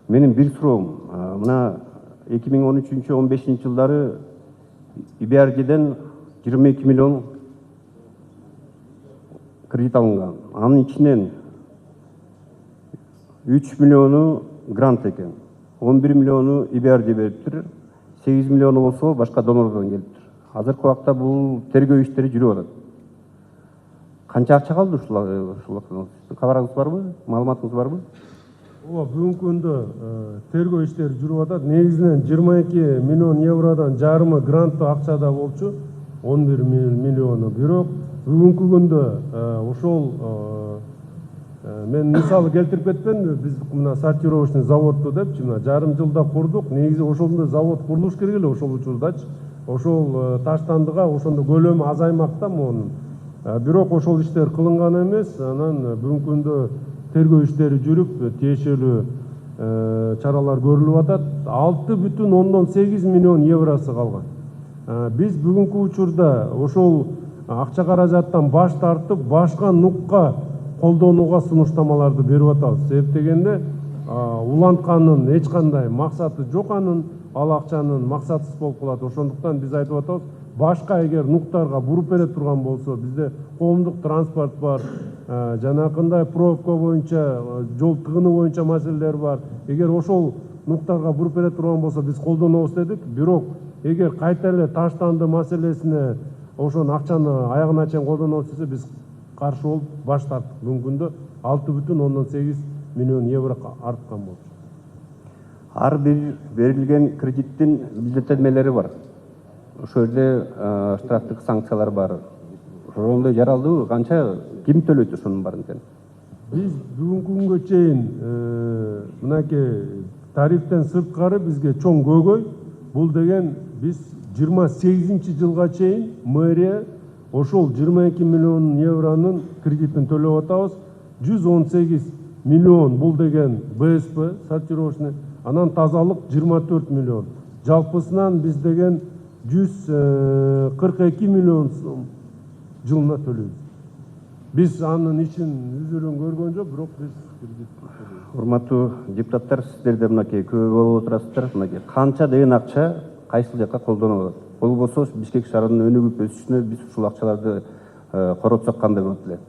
Менин бир суроом, мына 2013-15 жылдары ИБРДден 22 миллион кредит алынган. Анын ичинен 3 миллиону грант экен. 11 миллиону ИБРД бериптир. 8 миллиону болсо башка донордон келиптир. Азыркы убакта бул тергөө иштери жүрүп атат. Канча акча калды ушул кабарыңыз барбы? Маалыматыңыз барбы? Ооба, бүгүнкү күндө тергөө иштери жүрүп атат. Негизинен 22 миллион евродон жарымы гранттуу акчада болчу, 11 миллиону. Бирок бүгүнкү күндө ошол мен мисалы келтирип кетпедимби, биз мына сортировочный заводду депчи, мына жарым жылда курдук. Негизи ошондой завод курулуш керек эле ошол учурдачы. Ошол таштандыга ошондо көлөмү азаймакта монун. Бирок ошол иштер кылынган эмес. Анан бүгүнкү күндө тергөө иштери жүрүп, тиешелүү чаралар көрүлүп атат. 6,8 миллион евросы калган. Биз бүгүнкү учурда ошол акча каражаттан баш тартып, башка нукка колдонууга сунуштамаларды берип атабыз. Себеп дегенде уланткандын эч кандай максаты жок, анын ал акчанын максатсыз болуп калат. Ошондуктан биз айтып атабыз, башка эгер нуктарга буруп бере турган болсо, бизде коомдук транспорт бар, жанакындай пробка боюнча, жол тыгыны боюнча маселелер бар. Эгер ошол нуктарга буруп бере турган болсо, биз колдонобуз дедик. Бирок эгер кайта эле таштанды маселесине ошонун акчаны аягына чейин колдонобуз десе, биз каршы болуп баш тарттык. Бүгүнкү күндө 6,8 миллион евро арткан болчу. Ар бир берилген кредиттин милдеттенмелери бар. Ошол жерде штрафтык санкциялар бар. Ошондой жаралдыбы? Канча ким төлөйт ошонун баарын экен? Биз бүгүнкү күнгө чейин мынакей тарифтен сырткары бизге чоң көйгөй. Бул деген биз 28-жылга чейин мэрия ошол 22 миллион евронун кредитин төлөп атабыз. 118 миллион бул деген БСП сортировочный, анан тазалык 24 миллион. Жалпысынан биз деген 142 миллион сом жылына төлөйбүз. Биз анын ишин үзүрүн көргөн жок, бирок биз кредит төлөйбүз. Урматтуу депутаттар, сиздер да мынакей күбө болуп отурасыздар. Мынакей канча деген акча кайсыл жакка колдонулуп атат? Болбосо Бишкек шаарынын өнүгүп өсүшүнө биз ушул акчаларды коротсок кандай болот эле?